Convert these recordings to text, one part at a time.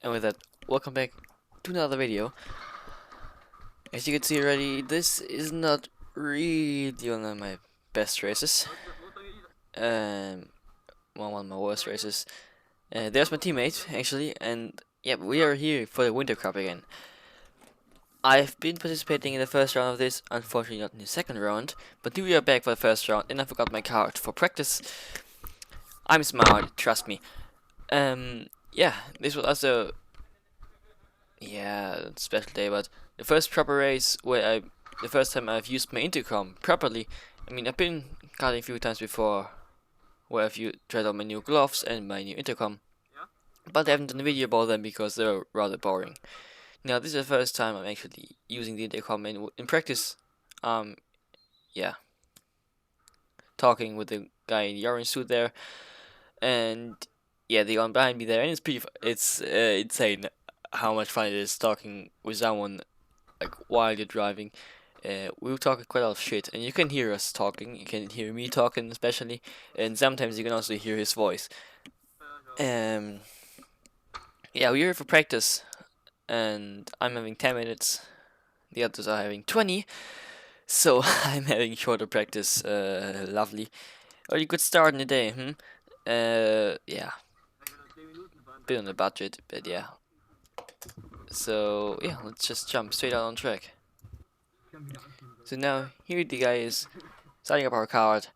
And with that, welcome back to another video. As you can see already, this is not really one of my best races. One of my worst races. There's my teammate, actually, and yeah, we are here for the Winter Cup again. I've been participating in the first round of this, unfortunately not in the second round, but we are back for the first round, and I forgot my card for practice. I'm smart, trust me. Yeah, this was also special day, but the first proper race where the first time I've used my intercom properly. I mean, I've been karting a few times before where I've tried out my new gloves and my new intercom, but I haven't done a video about them because they're rather boring. Now this is the first time I'm actually using the intercom in practice. Yeah, talking with the guy in the orange suit there, and yeah, the one behind me there, and it's insane how much fun it is talking with someone like while you're driving. We were talking quite a lot of shit, and you can hear us talking. You can hear me talking, especially, and sometimes you can also hear his voice. Yeah, we're here for practice, and I'm having 10 minutes. The others are having 20, so I'm having shorter practice. Lovely. Or you could start in the day, yeah. Bit on the budget, but yeah. So yeah, let's just jump straight out on track. So now here the guy is starting up our card,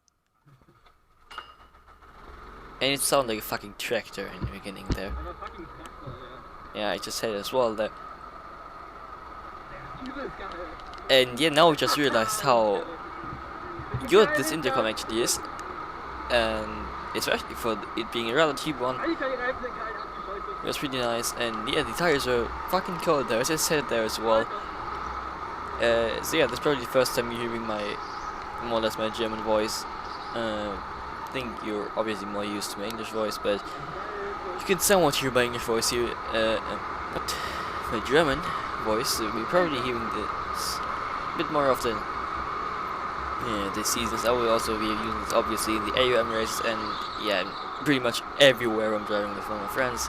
and it sounded like a fucking tractor in the beginning there. Yeah, I just said it as well there. And yeah, now we just realized how good this intercom actually is, and especially for it being a rather cheap one. It was pretty nice, and yeah, the tires are fucking cold there, as I said there as well. So yeah, that's probably the first time you're hearing more or less my German voice. I think you're obviously more used to my English voice, but you can somewhat hear my English voice here. But my German voice, we're probably hearing this a bit more often. Yeah, this season I will also be using this obviously in the AUM races, and yeah, pretty much everywhere I'm driving with one of my friends.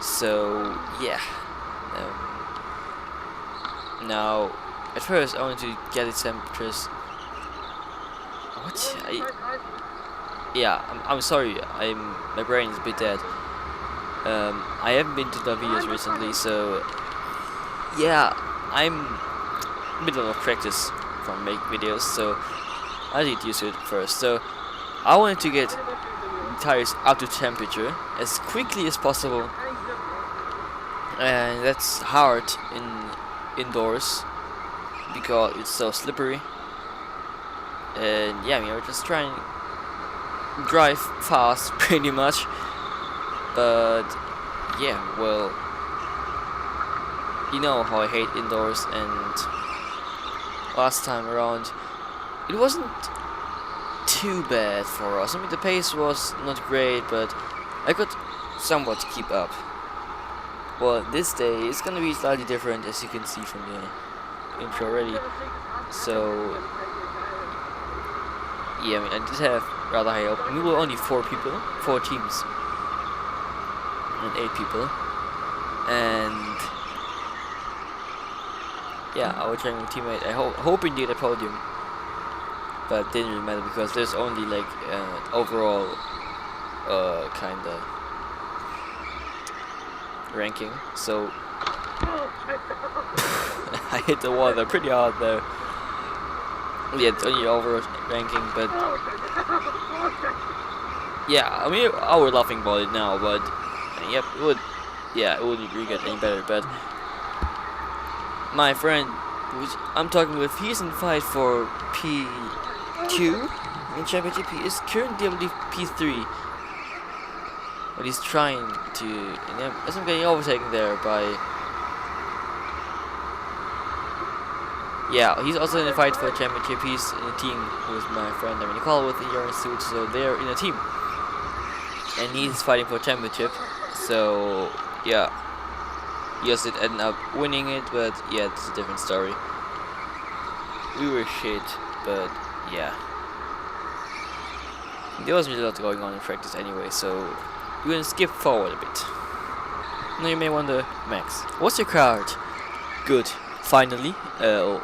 So yeah. Now, at first I wanted to get the temperatures. What? I'm sorry. My brain is a bit dead. I haven't been to the videos recently, so yeah, I'm middle of practice from making videos, so I need to use it first. So I wanted to get the tires up to temperature as quickly as possible, and that's hard indoors because it's so slippery. And yeah, we're just trying to drive fast pretty much, but yeah, well, you know how I hate indoors, and last time around it wasn't too bad for us. I mean, the pace was not great, but I could somewhat keep up. Well, this day it's gonna be slightly different, as you can see from the intro already. So yeah, I mean, I did have rather high hope. We were only 4 teams, and 8 people, and yeah, our training teammate, I hoping to get a podium, but didn't really matter because there's only like overall kinda ranking. So I hit the wall there pretty hard there. Yeah, it's only overall ranking, but yeah, I mean, I was laughing about it now, but yep, it wouldn't really get any better. But my friend, which I'm talking with, he's in fight for P2 in championship. He is currently, I believe, P3, but he's trying to, and as I'm getting overtaken there by. Yeah, he's also in a fight for a championship. He's in a team with my friend Nicole with the orange suit, so they're in a team, and he's fighting for a championship. So yeah, he also ended up winning it, but yeah, it's a different story. We were shit, but yeah, there wasn't really a lot going on in practice anyway, so we're gonna skip forward a bit. Now you may wonder, Max, was your card good finally? Or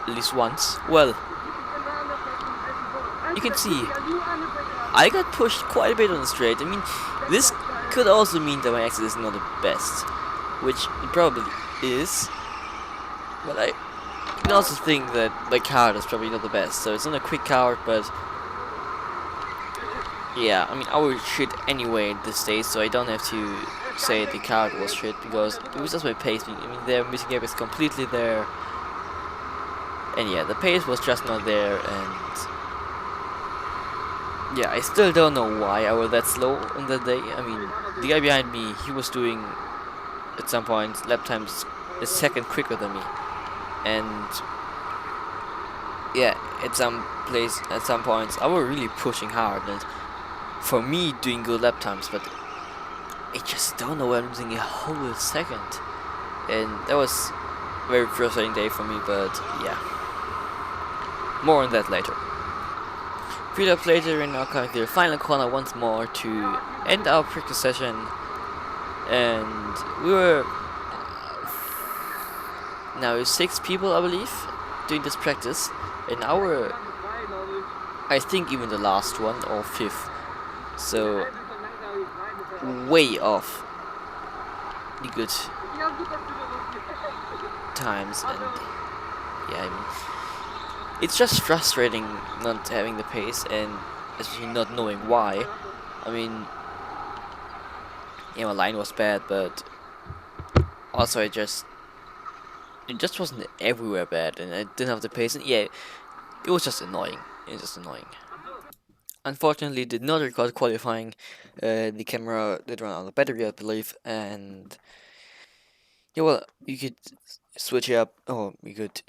at least once? Well, you can see I got pushed quite a bit on the straight. I mean, this could also mean that my exit is not the best, which it probably is. But I can also think that my card is probably not the best. So it's not a quick card, but yeah, I mean, I was shit anyway at this stage, so I don't have to say the card was shit because it was just my pace. I mean, their missing gap is completely there, and yeah, the pace was just not there, and yeah, I still don't know why I was that slow on that day. I mean, the guy behind me, he was doing at some point lap times a second quicker than me, and yeah, at some points I was really pushing hard, and for me doing good lap times, but I just don't know why I'm losing a whole second, and that was a very frustrating day for me. But yeah, more on that later. 3 laps later, and now coming to the final corner once more to end our practice session, and we were now 6 people, I believe, doing this practice, and I think even the last one or 5th, so way off the good times. And yeah, I mean, it's just frustrating not having the pace, and especially not knowing why. I mean, yeah, my line was bad, but also it just wasn't everywhere bad, and I didn't have the pace, and yeah, it was just annoying. Unfortunately, did not record qualifying. The camera did run out of battery, I believe, and yeah, well, you could switch it up, or you could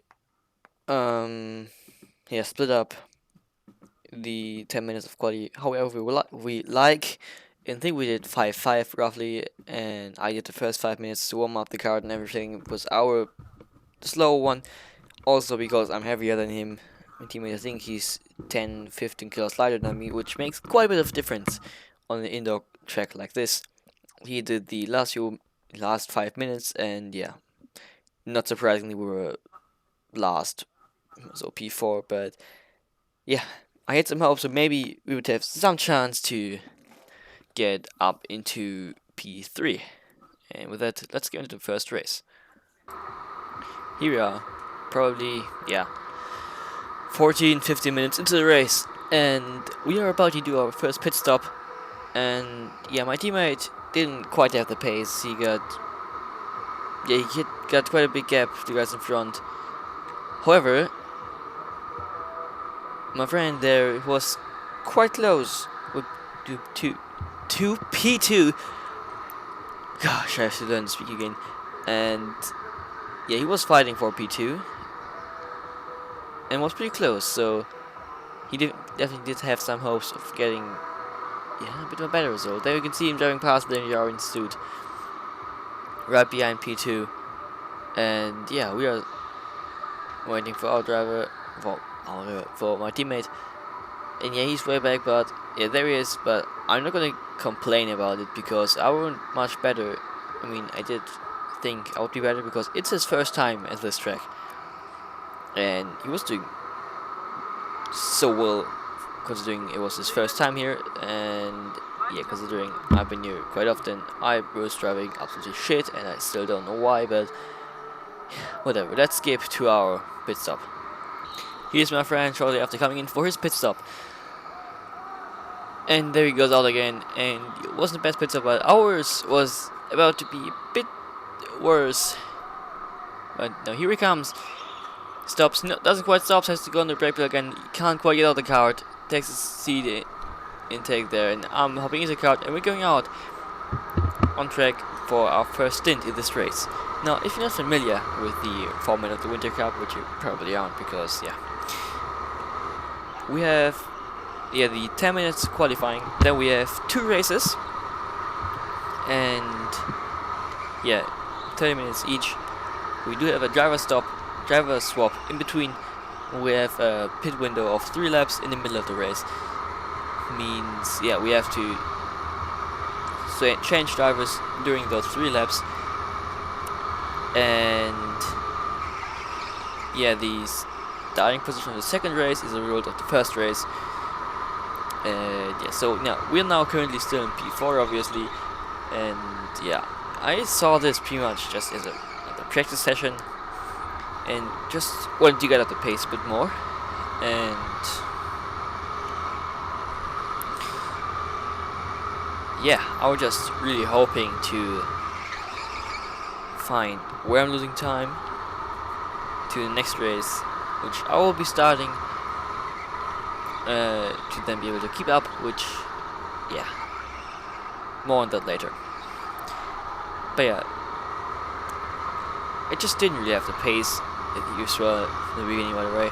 yeah, split up the 10 minutes of quality however we like. And I think we did 5-5 roughly, and I did the first 5 minutes to warm up the card and everything. It was our slow one, also because I'm heavier than him. My teammate, I think he's 10-15 kilos lighter than me, which makes quite a bit of difference on an indoor track like this. He did the last 5 minutes, and yeah, not surprisingly we were last, so P4, but yeah, I had some hope, so maybe we would have some chance to get up into P3. And with that, let's get into the first race. Here we are, probably, yeah, 14-15 minutes into the race, and we are about to do our first pit stop. And yeah, my teammate didn't quite have the pace. He got quite a big gap to the guys in front. However, my friend there was quite close with to P2. Gosh, I have to learn to speak again. And yeah, he was fighting for P2 and was pretty close, so he definitely did have some hopes of getting a bit of a better result. There you can see him driving past the orange suit right behind P2, and yeah, we are waiting for our driver, for my teammate, and yeah, he's way back, but yeah, there he is. But I'm not gonna complain about it because I wasn't much better. I mean, I did think I would be better because it's his first time at this track, and he was doing so well considering it was his first time here. And yeah, considering I've been here quite often, I was driving absolutely shit, and I still don't know why, but whatever. Let's skip to our pit stop. Here's my friend shortly after coming in for his pit stop, and there he goes out again. And it wasn't the best pit stop, but ours was about to be a bit worse. But no, here he comes. Stops, no, doesn't quite stop, has to go on the brake pedal again. Can't quite get out of the cart. Takes a seat intake there, and I'm hopping into the cart, and we're going out on track for our first stint in this race. Now, if you're not familiar with the format of the Winter Cup, which you probably aren't, because yeah, we have the 10 minutes qualifying, then we have 2 races, and yeah, 30 minutes each. We do have a driver swap in between. We have a pit window of 3 laps in the middle of the race. Means yeah, we have to change drivers during those 3 laps, and yeah, the starting position of the second race is a result of the first race. Yeah, so now we're currently still in P4, obviously, and yeah, I saw this pretty much just as a practice session, and just wanted to get up the pace a bit more, and yeah, I was just really hoping to find where I'm losing time to the next race, which I will be starting, to then be able to keep up, which, yeah, more on that later. But yeah, I just didn't really have the pace that usual from the beginning, by the way.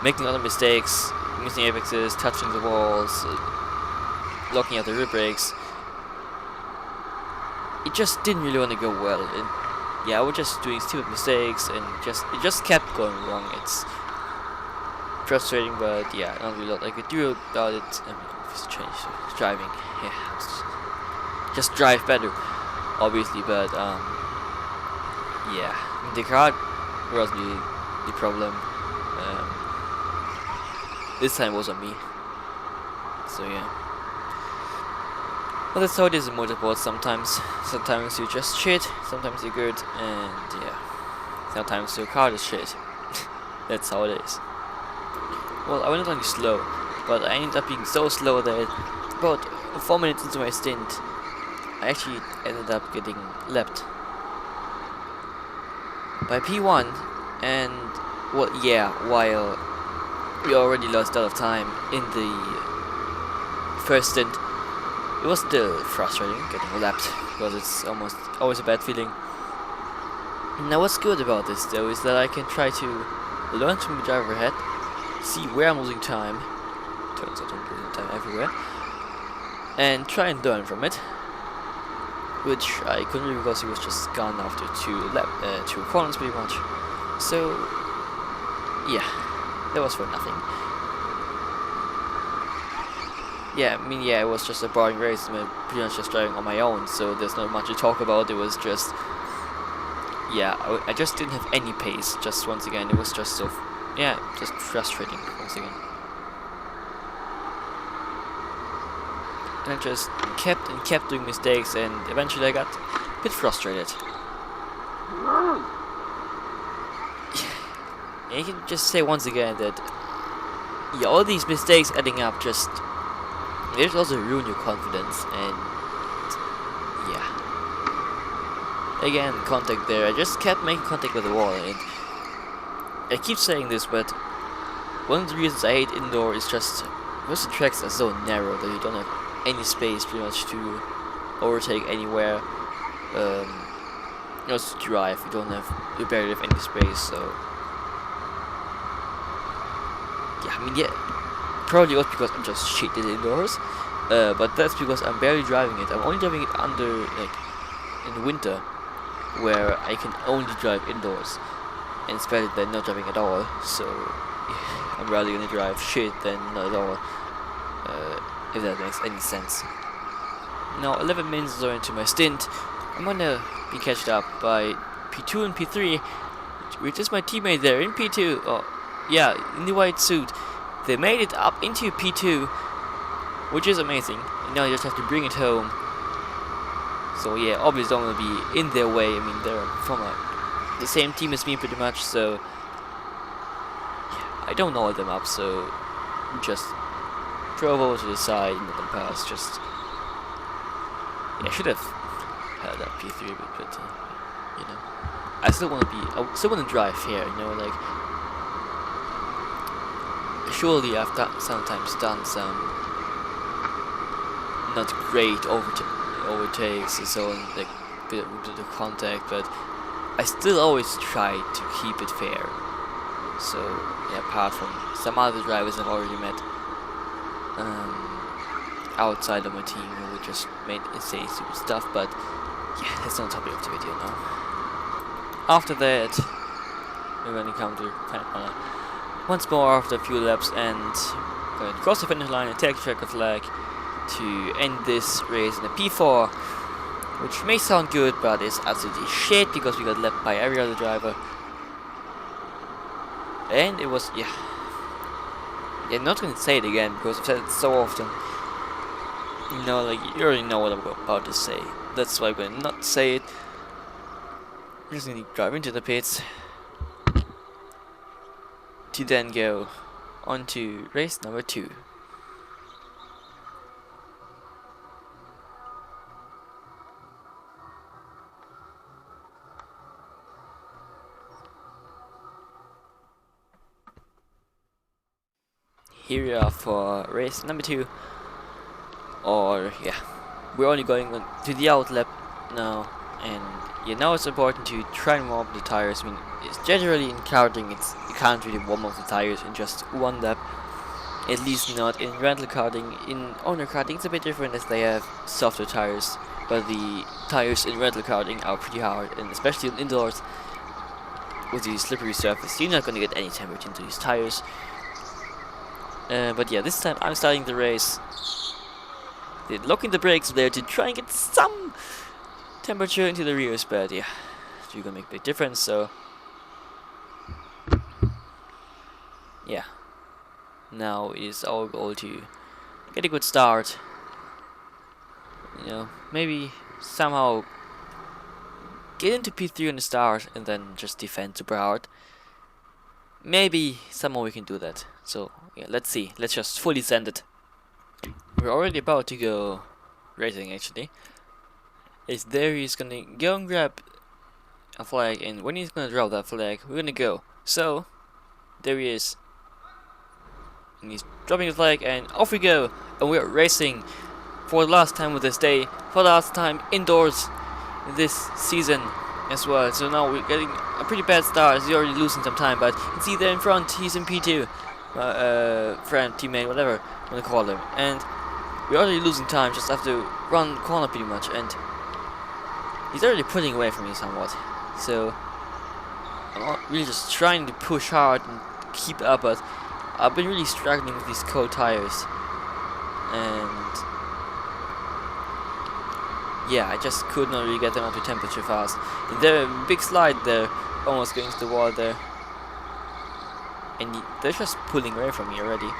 Making a lot of mistakes, missing apexes, touching the walls, locking out the rear brakes. It just didn't really want to go well, and yeah, I was just doing stupid mistakes, and it just kept going wrong. It's frustrating, but yeah, not really a lot I could do about it. I mean, obviously change driving. Yeah, just drive better, obviously, but yeah, I mean, the car wasn't really the problem. This time was on me. So yeah. Well, that's how it is in motorsports sometimes. Sometimes you just shit, sometimes you're good, and yeah, sometimes your car is shit. That's how it is. Well, I went only slow, but I ended up being so slow that about 4 minutes into my stint, I actually ended up getting lapped by P1, and well, yeah, while we already lost a lot of time in the first stint, it was still frustrating getting lapped, because it's almost always a bad feeling. Now what's good about this though is that I can try to learn from the driver ahead, see where I'm losing time, turns out I'm losing time everywhere, and try and learn from it, which I couldn't do because he was just gone after 2 corners pretty much. So yeah, that was for nothing. Yeah, I mean, yeah, it was just a boring race. I mean, pretty much just driving on my own, so there's not much to talk about. It was just, yeah, I just didn't have any pace. Just once again, it was just so, yeah, just frustrating once again. And I just kept doing mistakes, and eventually I got a bit frustrated. And you can just say once again that, yeah, all these mistakes adding up just, it also ruin your confidence, and yeah. Again, contact there. I just kept making contact with the wall, and I keep saying this, but one of the reasons I hate indoor is just most of the tracks are so narrow that you don't have any space pretty much to overtake anywhere. Also to drive, you barely have any space, so yeah, I mean, yeah, probably also because I'm just shitted indoors, but that's because I'm barely driving it. I'm only driving it under, like, in the winter, where I can only drive indoors, and it's better than not driving at all. So yeah, I'm rather gonna drive shit than not at all, if that makes any sense. Now 11 minutes are into my stint. I'm gonna be catched up by P2 and P3, which is my teammate there in P2. Oh, yeah, in the white suit. They made it up into P2, which is amazing. And now you just have to bring it home. So yeah, obviously don't want to be in their way. I mean, they're from the same team as me pretty much, so yeah, I don't know them up, so just drove over to the side and let them pass. Just, yeah, I should have had that P3 but you know, I still want to drive here, you know, like, surely I've sometimes done some not great overtakes and so on, like bit of contact, but I still always try to keep it fair. So yeah, apart from some other drivers I've already met outside of my team who would just made insane stupid stuff, but yeah, that's not the topic of the video now. After that, we're gonna come to once more after a few laps, and going to cross the finish line and take the checker flag to end this race in a P4, which may sound good, but is absolutely shit because we got left by every other driver. And it was, yeah, I'm not gonna say it again because I've said it so often. You know, like, you already know what I'm about to say. That's why I'm gonna not say it. I'm just gonna drive into the pits to then go on to race number 2. Here we are for race number 2, or yeah, we're only going on to the outlap now, and yeah, now it's important to try and warm up the tires. I mean, it's generally in karting, you can't really warm up the tires in just one lap, at least not in rental karting. In owner karting it's a bit different as they have softer tires, but the tires in rental karting are pretty hard, and especially indoors with the slippery surface, you're not going to get any temperature into these tires. But yeah, this time I'm starting the race. They're locking the brakes there to try and get some temperature into the rears, but yeah, it's gonna make a big difference. So yeah, now it is our goal to get a good start. You know, maybe somehow get into P3 on the start and then just defend super hard. Maybe somehow we can do that. So yeah, let's see. Let's just fully send it. We're already about to go racing actually. Is there he's gonna go and grab a flag, and when he's gonna drop that flag, we're gonna go. So there he is. And he's dropping the flag and off we go. And we're racing for the last time of this day, for the last time indoors this season as well. So now we're getting a pretty bad start. He's already losing some time, but you can see there in front he's in P2. Friend, teammate, whatever you wanna call him, and we're already losing time just after run corner pretty much, and he's already pulling away from me somewhat. So I'm really just trying to push hard and keep up, but I've been really struggling with these cold tires, and yeah, I just could not really get them up to temperature fast. And there, a big slide there, almost going to the wall there. And they're just pulling away from me already,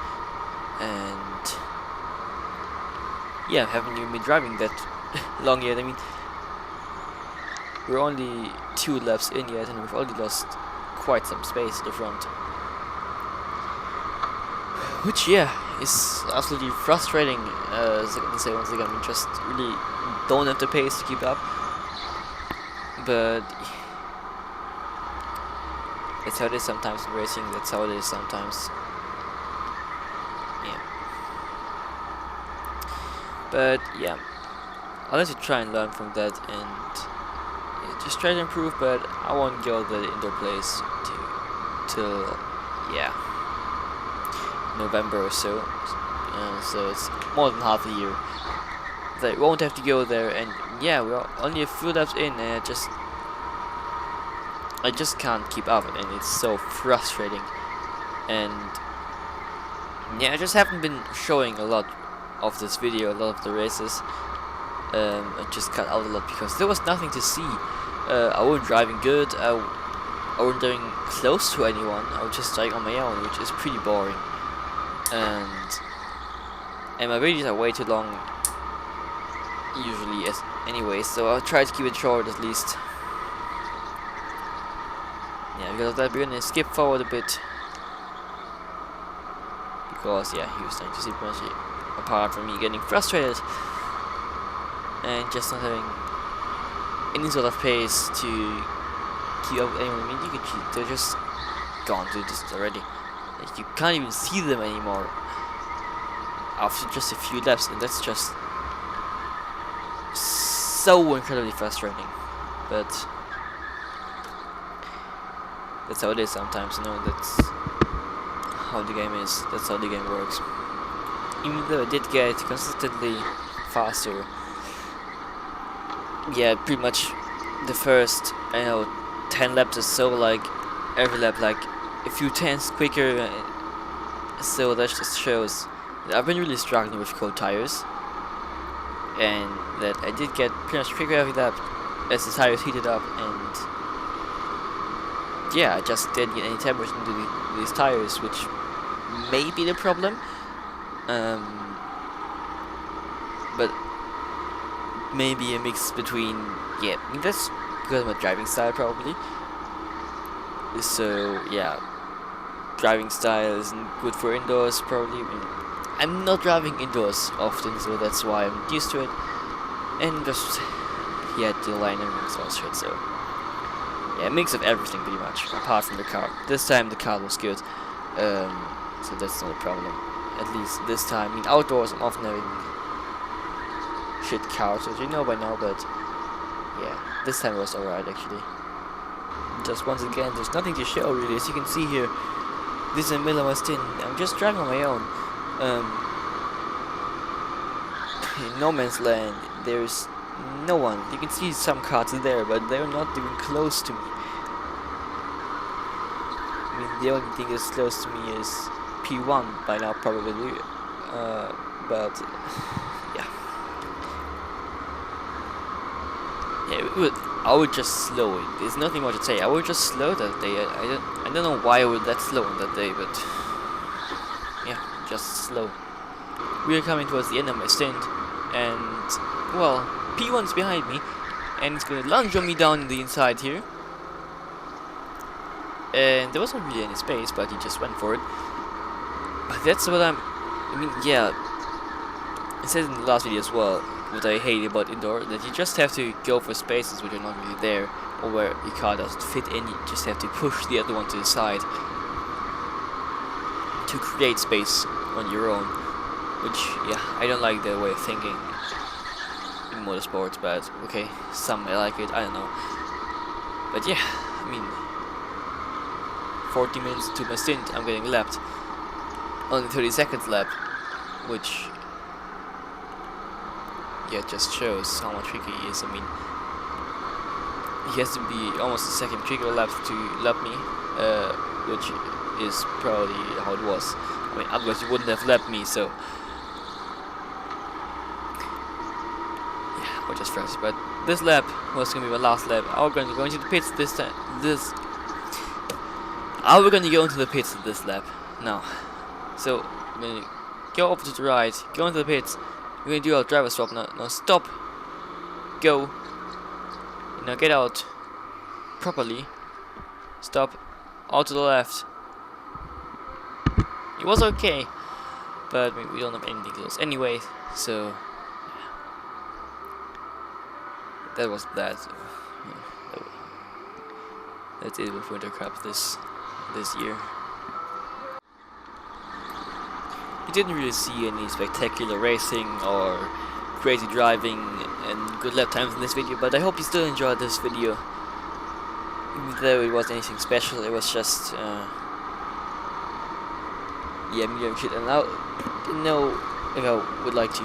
and yeah, haven't even been driving that long yet. I mean, we're only 2 laps in yet, and we've already lost quite some space at the front, which yeah, is absolutely frustrating. As I can say once again, we just really don't have the pace to keep up, but that's how it is sometimes in racing, that's how it is sometimes. Yeah. But yeah, I'll let you try and learn from that and yeah, just try to improve, but I won't go the indoor place till yeah, November or so. So it's more than half a year that we won't have to go there, and yeah, we're only a few laps in, and I just can't keep up, and it's so frustrating. And yeah, I just haven't been showing a lot of this video, a lot of the races. I just cut out a lot because there was nothing to see. I wasn't driving good, I wasn't driving close to anyone, I was just driving on my own, which is pretty boring. And my videos are way too long usually anyway, so I'll try to keep it short at least. Yeah, because of that we're gonna skip forward a bit, because yeah, he was starting to see pretty much apart from me getting frustrated and just not having any sort of pace to keep up with anyone. I mean, you can cheat, they're just gone through this already. Like, you can't even see them anymore after just a few laps, and that's just so incredibly frustrating. But that's how it is sometimes, you know, that's how the game is, that's how the game works. Even though I did get consistently faster, yeah, pretty much the first, 10 laps or so, like, every lap, like, a few tenths quicker, so that just shows that I've been really struggling with cold tires, and that I did get pretty much trigger every lap as the tires heated up, and yeah, I just didn't get any temperature into these tires, which may be the problem. But maybe a mix between, yeah, I mean, that's because of my driving style probably. So yeah, driving style isn't good for indoors probably. I mean, I'm not driving indoors often, so that's why I'm used to it. And just, yeah, the liner and all shit, so yeah, a mix of everything pretty much, apart from the car. This time the car was good, so that's not a problem. At least this time. I mean, outdoors I'm often having shit cars, as you know by now, but yeah, this time it was alright actually. Just once again, there's nothing to show really, as you can see here. This is in the middle of my stint. I'm just driving on my own. In no man's land, there's no one. You can see some cars there, but they're not even close to me. I mean, the only thing that's close to me is P1 by now probably, but yeah. Yeah, I would just slow it. There's nothing more to say. I would just slow that day. I don't know why I would that slow on that day, but yeah, just slow. We are coming towards the end of my stint, and well, P1's behind me, and it's gonna lunge on me down the inside here. And there wasn't really any space, but he just went for it. But that's what I mean, yeah. I said in the last video as well, what I hate about indoor, that you just have to go for spaces which are not really there, or where your car doesn't fit in. You just have to push the other one to the side to create space on your own. Which, yeah, I don't like the way of thinking in motorsports, but okay, some may like it, I don't know. But yeah, I mean, 40 minutes into my stint, I'm getting lapped on the 30 seconds lap, which, yeah, just shows how much quicker he is. I mean, he has to be almost a second quicker lap to lap me, which is probably how it was. I mean, otherwise you wouldn't have lapped me, so yeah, we're just friends. But this lap was gonna be my last lap. I'm gonna go into the pits this time. We're gonna go into the pits this lap now. So I'm gonna go over to the right, go into the pits. We're gonna do our driver swap now. Now stop, go. Now get out properly. Stop, out to the left. It was okay, but we don't have anything close anyway. So that was that. That's it with Winter Cup this year. You didn't really see any spectacular racing or crazy driving and good lap times in this video, but I hope you still enjoyed this video. Even though it wasn't anything special, it was just yeah, medium shit. And I didn't know if I would like to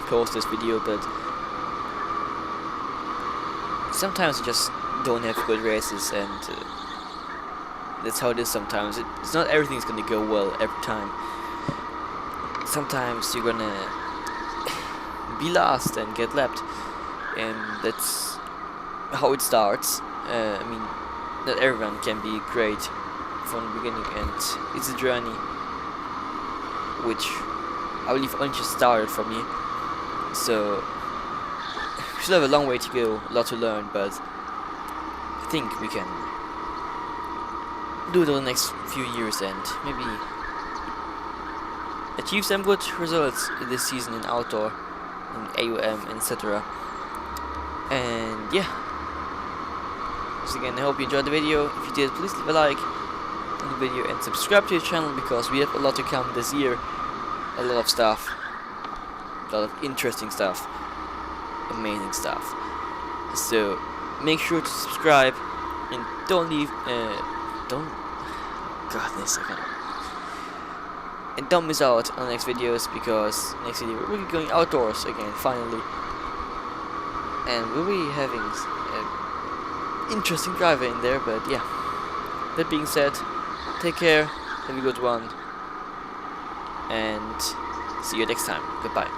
post this video, but sometimes you just don't have good races, and that's how it is sometimes. It's not everything's gonna go well every time. Sometimes you're gonna be lost and get lapped, and that's how it starts. I mean, not everyone can be great from the beginning, and it's a journey which I believe only just started for me. So we still have a long way to go, a lot to learn, but I think we can do it over the next few years and maybe achieve some good results this season in outdoor, in AUM, etc. And yeah, once again, I hope you enjoyed the video. If you did, please leave a like on the video and subscribe to the channel, because we have a lot to come this year. A lot of stuff, a lot of interesting stuff, amazing stuff. So make sure to subscribe and don't leave, and don't miss out on the next videos, because next video we'll be going outdoors again finally, and we'll be having an interesting driver in there. But yeah, that being said, take care, have a good one, and see you next time. Goodbye.